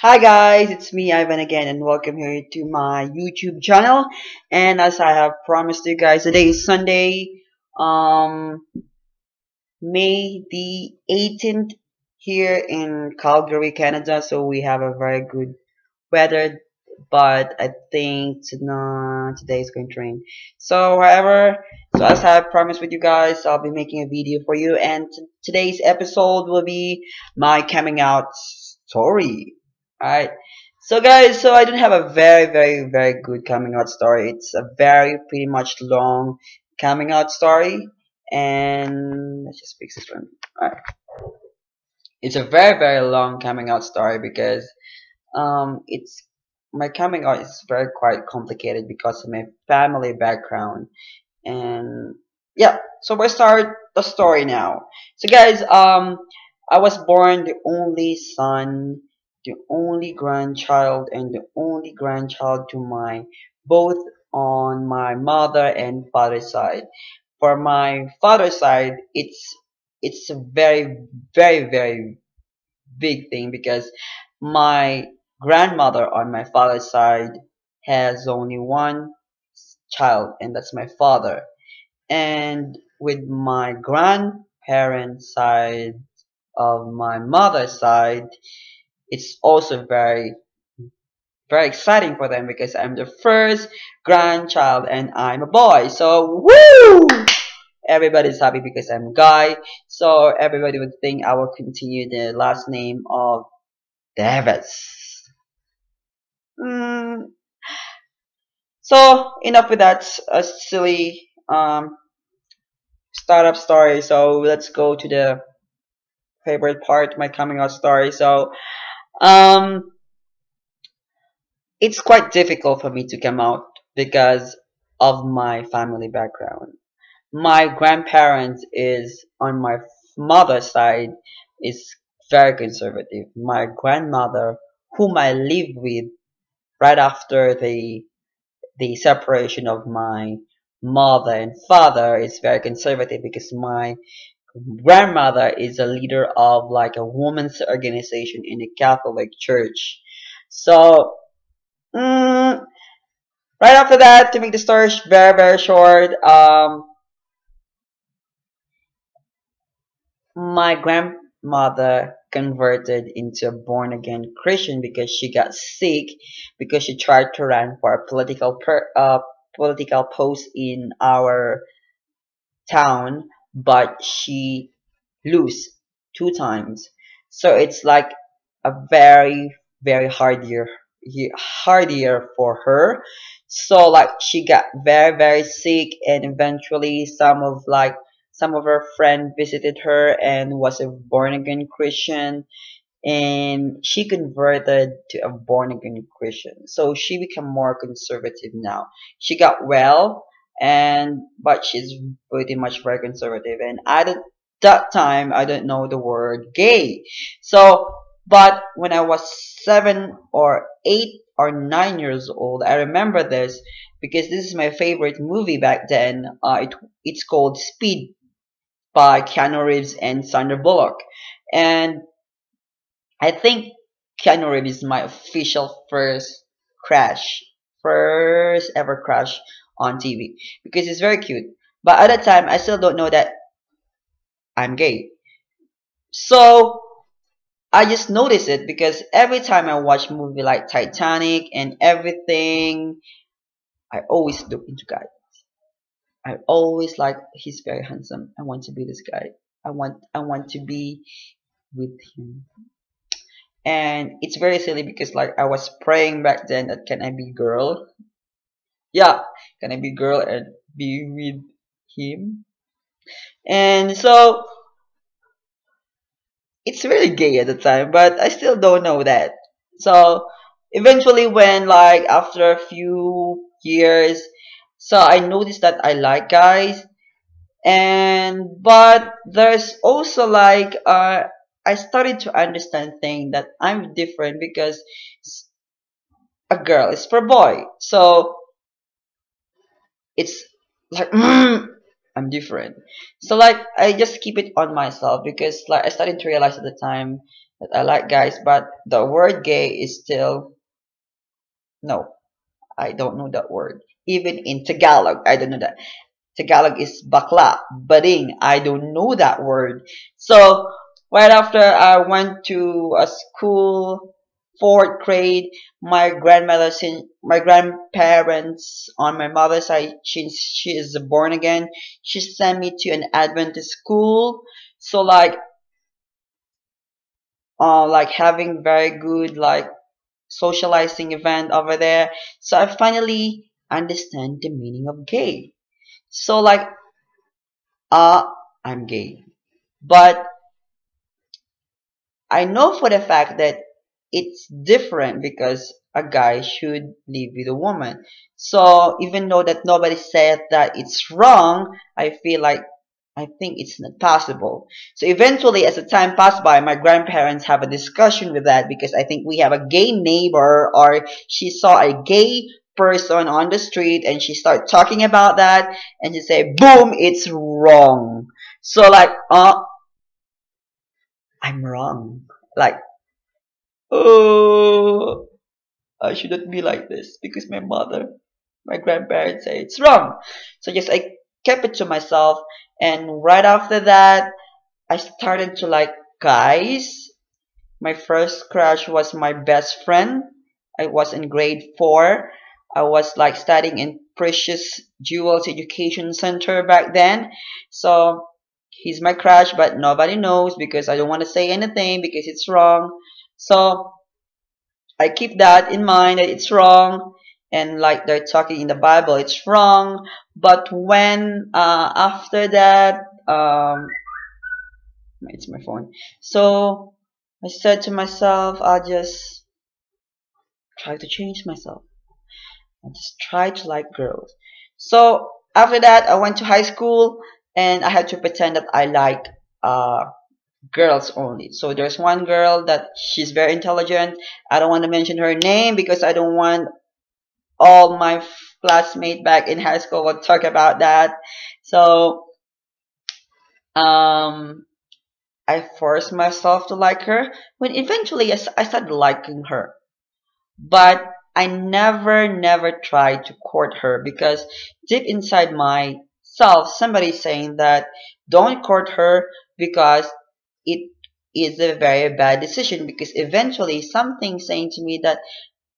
Hi guys, it's me Ivan again and welcome here to my YouTube channel. And as I have promised you guys, today is Sunday, um May the 18th here in Calgary, Canada. So we have a very good weather, but I think today is going to rain. So as I have promised with you guys, I'll be making a video for you, and today's episode will be my coming out story. Alright. So guys, so I don't have a very good coming out story. It's a very pretty much long coming out story, and let's just fix this one. Alright. It's a very long coming out story because it's my coming out is very quite complicated because of my family background. And yeah, so we start the story now. So guys, I was born the only son, the only grandchild, and the only grandchild to my both on my mother and father's side. For my father's side, it's a very big thing because my grandmother on my father's side has only one child, and that's my father. And with my grandparents side of my mother's side, it's also very exciting for them because I'm the first grandchild and I'm a boy. So woo! Everybody's happy because I'm a guy. So everybody would think I will continue the last name of Davis. Mm, so enough with that silly startup story. So let's go to the favorite part, my coming out story. So um, it's quite difficult for me to come out because of my family background. My grandparents is on my mother's side is very conservative. My grandmother, whom I live with right after the separation of my mother and father, is very conservative because my grandmother is a leader of like a women's organization in the Catholic Church. So mm, right after that, to make the story very short, my grandmother converted into a born again Christian because she got sick because she tried to run for a political post in our town, but she lose two times. So it's like a very hard year for her. So like she got very sick, and eventually some of her friends visited her and was a born again Christian, and she converted to a born again Christian. So she became more conservative now. She got well, and but she's pretty much very conservative. And at that time, I don't know the word gay. So, but when I was 7 or 8 or 9 years old, I remember this because this is my favorite movie back then. It's called Speed by Keanu Reeves and Sandra Bullock, and I think Keanu Reeves is my official first ever crush on TV because he's very cute. But at that time, I still don't know that I'm gay. So I just notice it because every time I watch movie like Titanic and everything, I always look into guy. I always like he's very handsome. I want to be this guy. I want to be with him. And it's very silly because like I was praying back then that can I be girl? Yeah, can I be girl and be with him? And so it's really gay at the time, but I still don't know that. So eventually when like after a few years, so I noticed that I like guys, and but there's also like I started to understand thing that I'm different because a girl is for boy. So it's like I'm different. So like I just keep it on myself because like I started to realize at the time that I like guys, but the word gay is still no. I don't know that word. Even in Tagalog, I don't know that. Tagalog is bakla, bading. I don't know that word. So right after I went to a school, fourth grade, my grandparents on my mother's side, since she is born again, she sent me to an Adventist school. So like having very good like socializing event over there. So I finally understand the meaning of gay. So like, uh, I'm gay. But I know for the fact that it's different because a guy should live with a woman. So even though that nobody said that it's wrong, I feel like I think it's not possible. So eventually, as the time passed by, my grandparents have a discussion with that because I think we have a gay neighbor or she saw a gay person on the street and she started talking about that and she said, boom, it's wrong. So like, I'm wrong. Like, oh, I shouldn't be like this because my grandparents say it's wrong. So just I kept it to myself. And right after that, I started to like guys. My first crush was my best friend. I was in grade 4. I was like studying in Precious Jewels Education Center back then. So he's my crush, but nobody knows because I don't want to say anything because it's wrong. So I keep that in mind that it's wrong. And like they're talking in the Bible, it's wrong. But when after that, it's my phone. So I said to myself, I'll just try to change myself. I just try to like girls. So after that, I went to high school and I had to pretend that I like uh, girls only. So there's one girl that she's very intelligent. I don't want to mention her name because I don't want all my classmates back in high school will talk about that. So um, I forced myself to like her. When eventually I started liking her. But I never tried to court her because deep inside myself, somebody's saying that don't court her because it is a very bad decision because eventually something saying to me that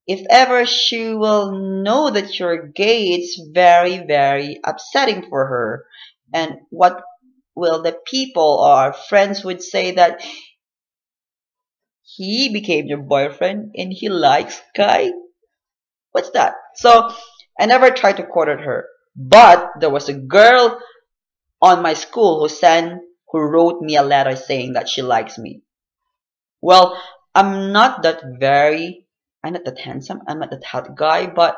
if ever she will know that you're gay, it's very upsetting for her. And what will the people or friends would say that he became your boyfriend and he likes guy? What's that? So I never tried to court her. But there was a girl on my school who wrote me a letter saying that she likes me. Well, I'm not that handsome, I'm not that hot guy, but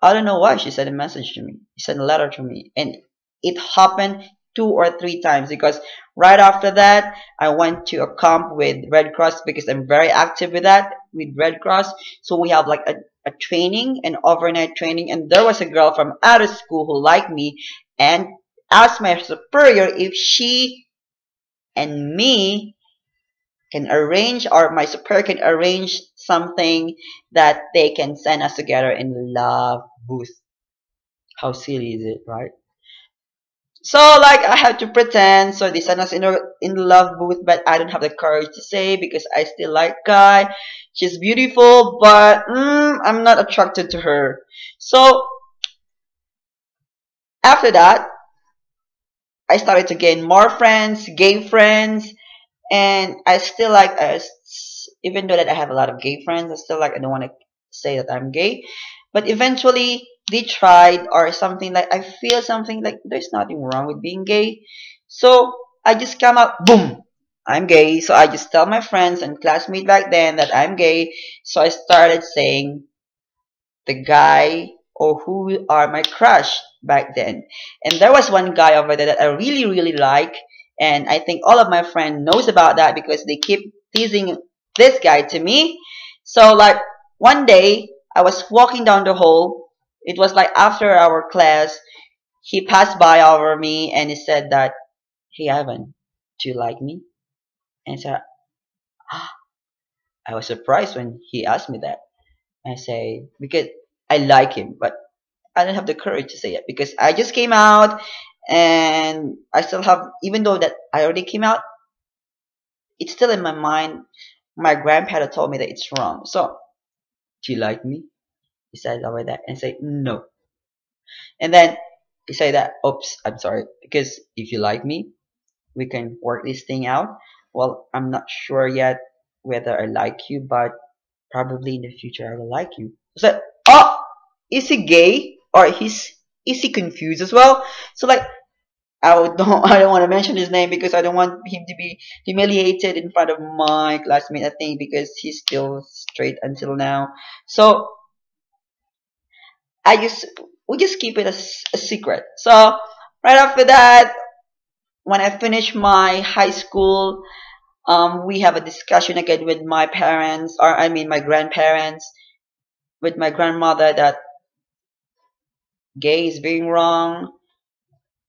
I don't know why she sent a message to me. She sent a letter to me. And it happened 2 or 3 times because right after that, I went to a camp with Red Cross because I'm very active with that, with Red Cross. So we have like a training, an overnight training. And there was a girl from out of school who liked me and asked my superior if she and me can arrange or my superior can arrange something that they can send us together in love booth. How silly is it, right? So like I have to pretend. So they send us in the love booth, but I don't have the courage to say because I still like guy. She's beautiful, but I'm not attracted to her. So after that, I started to gain more friends, gay friends, and I still like even though that I have a lot of gay friends, I still like I don't want to say that I'm gay, but eventually they tried or something like I feel something like there's nothing wrong with being gay, so I just come out boom, I'm gay. So I just tell my friends and classmates back then that I'm gay. So I started saying the guy or who are my crush back then. And there was one guy over there that I really like, and I think all of my friends knows about that because they keep teasing this guy to me. So like one day I was walking down the hall. It was like after our class. He passed by over me and he said that, "Hey Ivan, do you like me?" And I said, I was surprised when he asked me that. I say, because I like him, but I don't have the courage to say it because I just came out and I still have, even though that I already came out, it's still in my mind. My grandparent told me that it's wrong. So, do you like me? He said over that and say, no. And then he say that, oops, I'm sorry. Because if you like me, we can work this thing out. Well, I'm not sure yet whether I like you, but probably in the future I will like you. So, oh, is he gay? Or is he confused as well? So like, I don't want to mention his name because I don't want him to be humiliated in front of my classmate. I think because he's still straight until now. So I just we just keep it a secret. So right after that, when I finish my high school, we have a discussion again with my parents, or I mean my grandparents, with my grandmother that gay is being wrong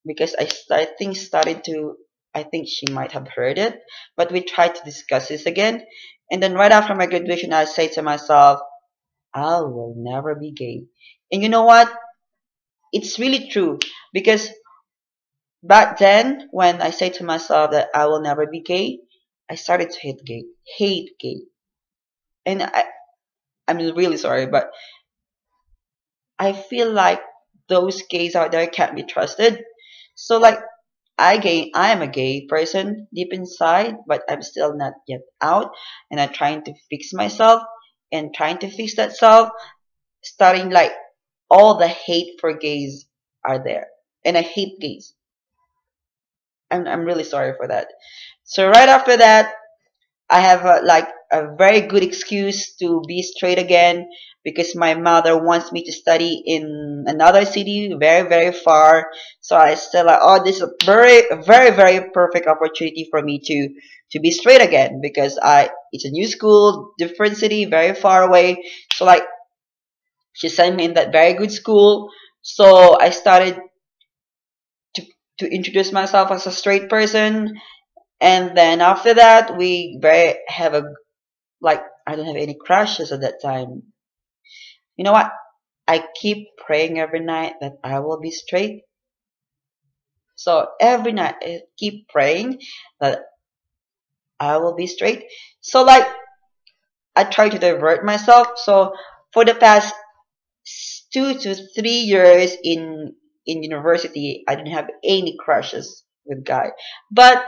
because I think started to I think she might have heard it, but we tried to discuss this again. And then right after my graduation, I say to myself, I will never be gay. And you know what? It's really true because back then, when I say to myself that I will never be gay, I started to hate gay. And I'm really sorry, but I feel like those gays out there can't be trusted. So like I am a gay person deep inside, but I'm still not yet out, and I'm trying to fix myself and trying to fix that self. Starting like all the hate for gays are there, and I hate gays. I'm really sorry for that. So right after that, I have like a very good excuse to be straight again because my mother wants me to study in another city very very far. So I still like, oh, this is a very perfect opportunity for me to be straight again because I it's a new school, different city, very far away. So like she sent me in that very good school. So I started to to introduce myself as a straight person, and then after that we very have a like I don't have any crushes at that time. You know what? I keep praying every night that I will be straight. So every night I keep praying that I will be straight. So like I try to divert myself. So for the past 2 to 3 years in university, I didn't have any crushes with guy. But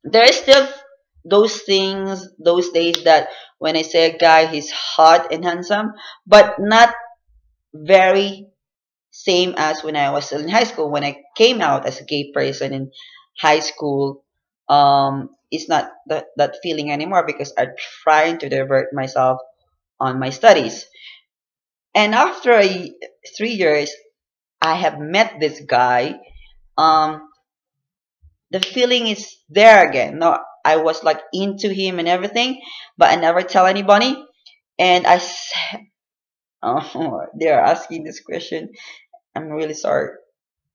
there is still those things, those days that when I say a guy, he's hot and handsome, but not very same as when I was still in high school. When I came out as a gay person in high school, it's not that feeling anymore because I'm trying to divert myself on my studies. And after 3 years, I have met this guy. Um, the feeling is there again. No, I was like into him and everything, but I never tell anybody. And oh, they're asking this question. I'm really sorry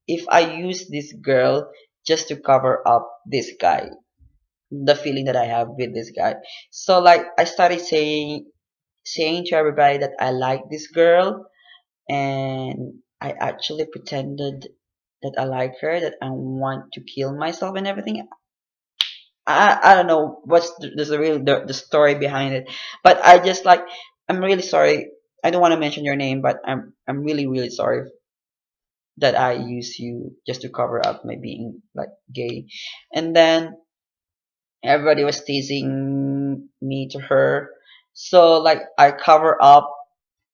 if I use this girl just to cover up this guy, the feeling that I have with this guy. So like I started saying to everybody that I like this girl, and I actually pretended that I like her, that I want to kill myself and everything. I don't know what's the story behind it, but I just like I'm really sorry. I don't want to mention your name, but I'm really sorry that I use you just to cover up my being like gay. And then everybody was teasing me to her. So like I cover up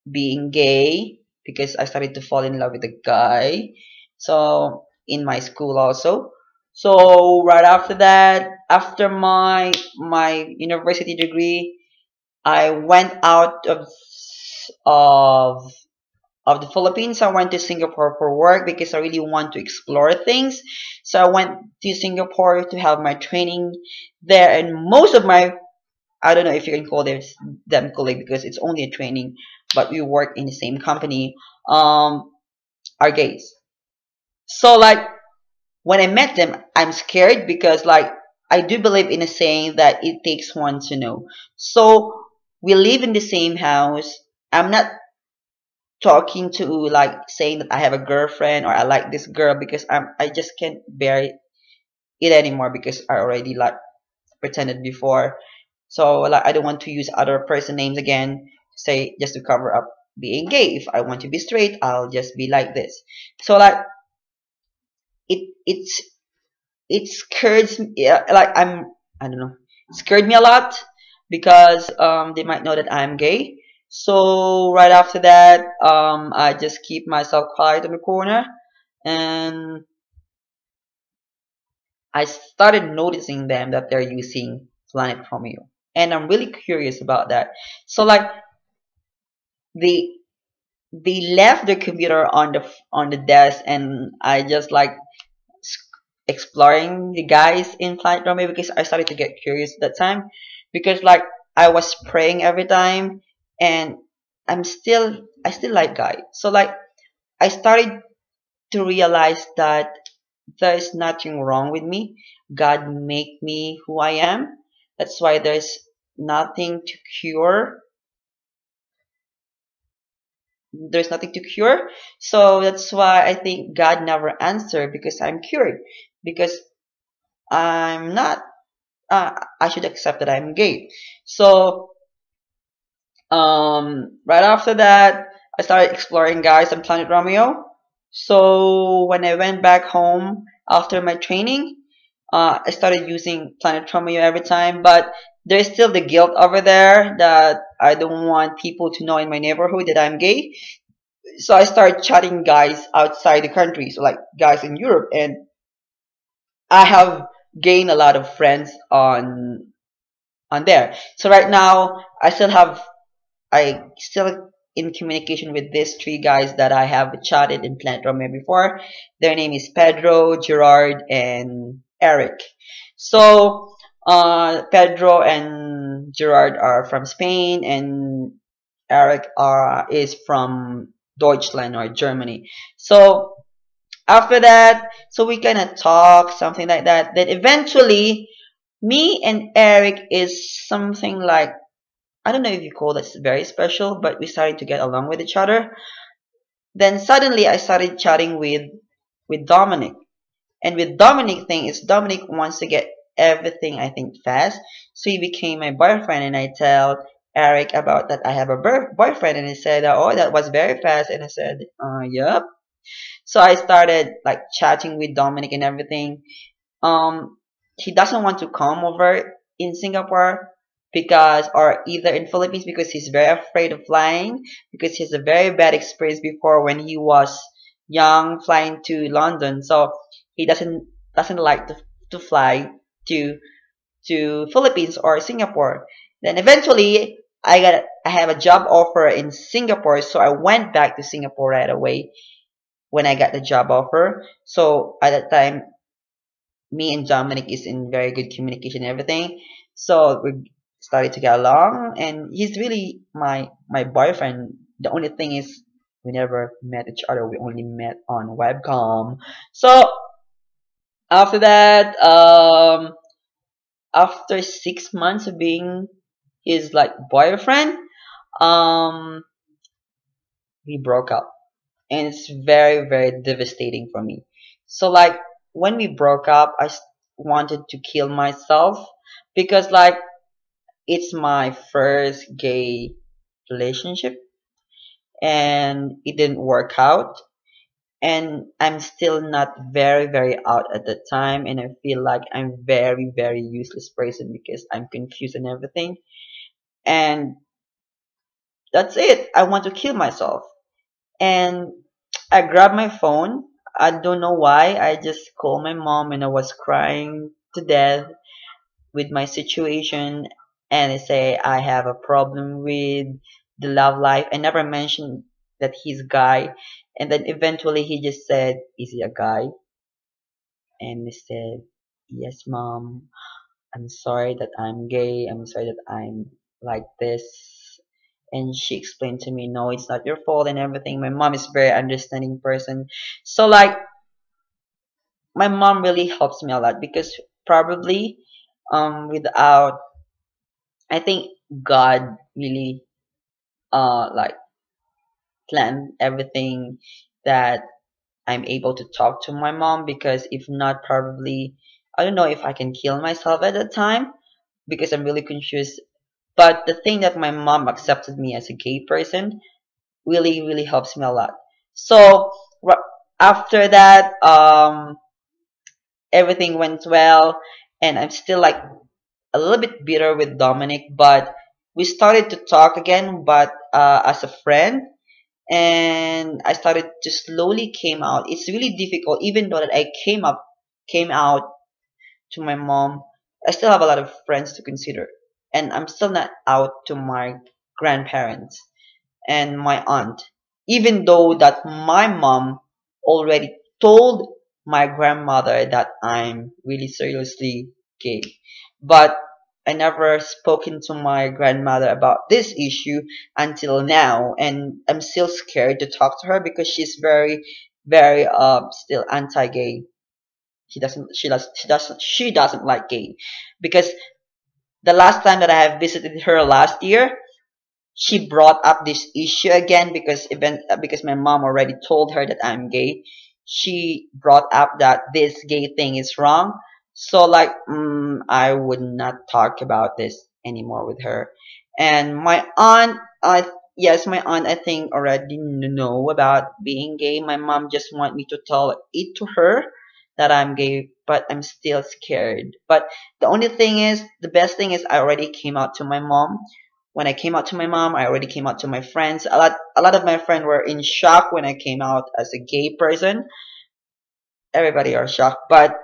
being gay because I started to fall in love with a guy. So in my school also. So right after that, after my university degree, I went out of of the Philippines. I went to Singapore for work because I really want to explore things. So I went to Singapore to have my training there, and most of my I don't know if you can call them colleague because it's only a training, but we work in the same company. Are gays. So like when I met them, I'm scared because like I do believe in a saying that it takes one to know. So we live in the same house. I'm not talking to like saying that I have a girlfriend or I like this girl because I just can't bear it anymore because I already like pretended before. So like I don't want to use other person names again, say just to cover up being gay. If I want to be straight, I'll just be like this. So like it's it scares me. Yeah, like I don't know, it scared me a lot because they might know that I'm gay. So right after that, I just keep myself quiet in the corner, and I started noticing them that they're using Planet Romeo, and I'm really curious about that. So like they they left their computer on the desk, and I just like exploring the guys in Planet Romeo because I started to get curious at that time because like I was praying every time, and I still like guys. So like I started to realize that there is nothing wrong with me. God made me who I am. That's why nothing to cure. There's nothing to cure. So that's why I think God never answered because I'm cured. Because I'm not. I should accept that I'm gay. So right after that, I started exploring guys on Planet Romeo. So when I went back home after my training, I started using Planet Romeo every time, but there's still the guilt over there that I don't want people to know in my neighborhood that I'm gay. So I started chatting guys outside the country, so like guys in Europe, and I have gained a lot of friends on there. So right now, I still in communication with these three guys that I have chatted in Planet Romeo before. Their name is Pedro, Gerard, and Eric. So Pedro and Gerard are from Spain, and Eric is from Deutschland or Germany. So after that, so we kind of talk something like that. Then eventually, me and Eric is something like I don't know if you call this very special, but we started to get along with each other. Then suddenly I started chatting with Dominic. And with Dominic thing is Dominic wants to get everything I think fast. So he became my boyfriend and I tell Eric about that I have a boyfriend and he said, "Oh, that was very fast." And I said, "Yep." So I started like chatting with Dominic and everything. He doesn't want to come over in Singapore because or either in Philippines because he's very afraid of flying because he has a very bad experience before when he was young flying to London. So he doesn't like to fly to Philippines or Singapore. Then eventually I have a job offer in Singapore, so I went back to Singapore right away when I got the job offer. So at that time me and Dominic is in very good communication and everything. So we started to get along, and he's really my boyfriend. The only thing is we never met each other. We only met on webcam. So after that, after 6 months of being his like boyfriend, um, we broke up, and it's very devastating for me. So like when we broke up, wanted to kill myself because like it's my first gay relationship and it didn't work out, and I'm still not very out at the time, and I feel like I'm very useless person because I'm confused and everything, and that's it. I want to kill myself. And I grabbed my phone. I don't know why. I just called my mom and I was crying to death with my situation. And I say I have a problem with the love life. I never mentioned that he's guy. And then eventually he just said, "Is he a guy?" And I said, "Yes, mom. I'm sorry that I'm gay. I'm sorry that I'm like this." And she explained to me, "No, it's not your fault and everything." My mom is a very understanding person. So like my mom really helps me a lot because probably without, I think God really like planned everything that I'm able to talk to my mom, because if not, probably I don't know if I can kill myself at that time, because I'm really confused. But the thing that my mom accepted me as a gay person really really helps me a lot. So after that, everything went well, and I'm still like a little bit bitter with Dominic, but we started to talk again, but as a friend, and I started to slowly came out. It's really difficult, even though that I came out to my mom. I still have a lot of friends to consider, and I'm still not out to my grandparents and my aunt, even though that my mom already told my grandmother that I'm really seriously gay. But I never spoken to my grandmother about this issue until now, and I'm still scared to talk to her because she's very, very still anti-gay. She doesn't like gay, because the last time that I have visited her last year, she brought up this issue again, because my mom already told her that I'm gay. She brought up that this gay thing is wrong. So like, I would not talk about this anymore with her. And my aunt, yes, my aunt, I think already know about being gay. My mom just want me to tell it to her that I'm gay, but I'm still scared. But the only thing is, the best thing is I already came out to my mom. When I came out to my mom, I already came out to my friends. A lot of my friends were in shock when I came out as a gay person. Everybody are shocked, but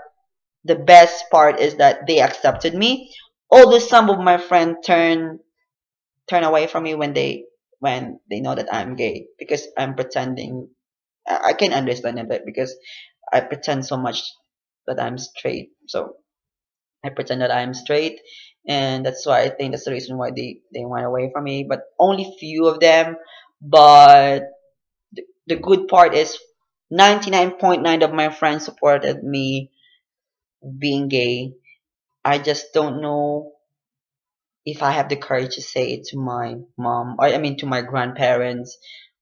the best part is that they accepted me. Although some of my friends turn away from me when they know that I'm gay, because I'm pretending. I can understand it, because I pretend so much that I'm straight. So I pretend that I'm straight, and that's why I think that's the reason why they went away from me. But only few of them. But the good part is 99.9 of my friends supported me being gay. I just don't know if I have the courage to say it to my mom, or I mean to my grandparents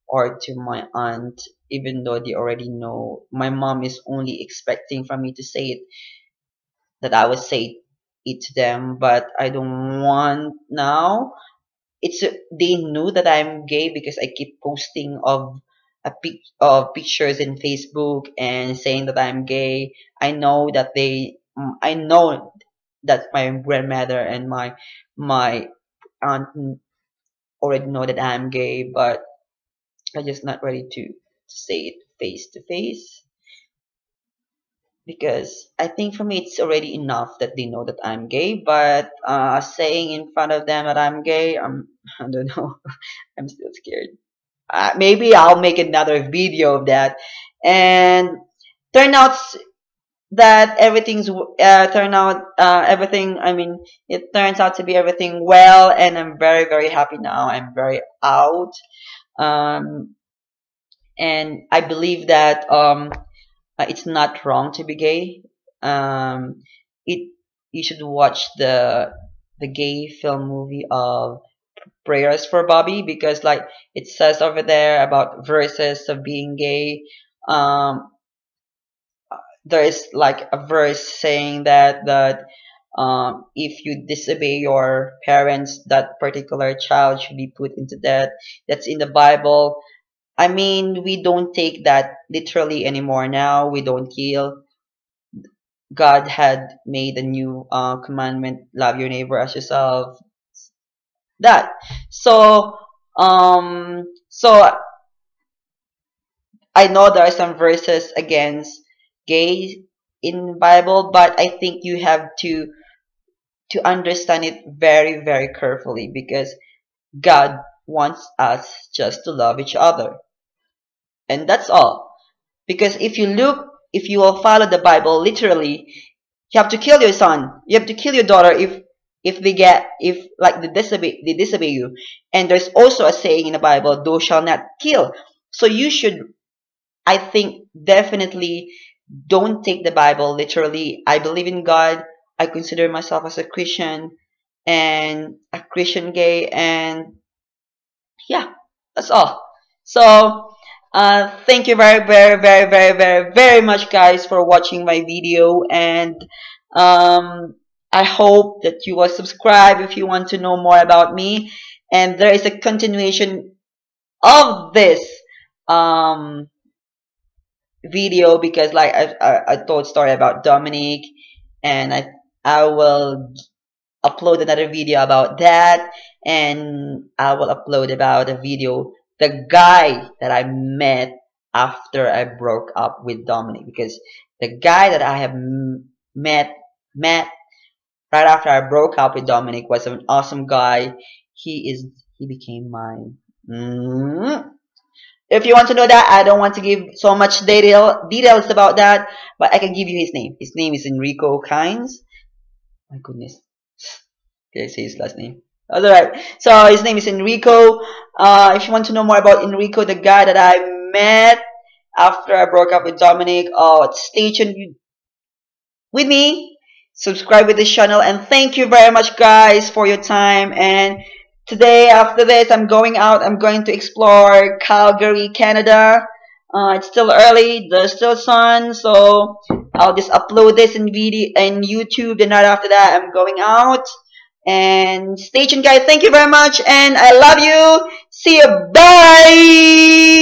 or to my aunt, even though they already know. My mom is only expecting for me to say it, that I would say it to them, but I don't want now. They knew that I'm gay because I keep posting of pictures in Facebook and saying that I'm gay. I know that my grandmother and my aunt already know that I'm gay, but I'm just not ready to say it face to face, because I think for me it's already enough that they know that I'm gay. But saying in front of them that I'm gay, I don't know. I'm still scared. Maybe I'll make another video of that. And turn out that everything, I mean, it turns out to be everything well, and I'm very very happy now. I'm very out. Um, and I believe that it's not wrong to be gay. It You should watch the gay film movie of Prayers for Bobby, because like it says over there about verses of being gay. Um, there is like a verse saying that if you disobey your parents, that particular child should be put into death. That's in the Bible. I mean, we don't take that literally anymore now. We don't kill. God had made a new commandment: love your neighbor as yourself. That. So I know there are some verses against gay in Bible, but I think you have to understand it very very carefully, because God wants us just to love each other, and that's all. Because if you will follow the Bible literally, you have to kill your son, you have to kill your daughter if like they disobey you. And there's also a saying in the Bible, thou shall not kill. So you should, I think, definitely don't take the Bible literally. I believe in God. I consider myself as a Christian and a Christian gay, and yeah, that's all. So, thank you very much, guys, for watching my video, and I hope that you will subscribe if you want to know more about me. And there is a continuation of this um, video, because, like, I told story about Dominic, and I will upload another video about that, and I will upload about a video, the guy that I met after I broke up with Dominic, because the guy that I have met right after I broke up with Dominic was an awesome guy. He became mine. If you want to know that, I don't want to give so much details about that, but I can give you his name. His name is Enrico Kynes. My goodness. Okay, say his last name. That's alright. So his name is Enrico. If you want to know more about Enrico, the guy that I met after I broke up with Dominic, stay tuned with me. Subscribe with this channel, and thank you very much, guys, for your time. And today, after this, I'm going out. I'm going to explore Calgary, Canada. It's still early. There's still sun, so I'll just upload this in video and YouTube. And right after that, I'm going out. And stay tuned, guys. Thank you very much, and I love you. See you. Bye.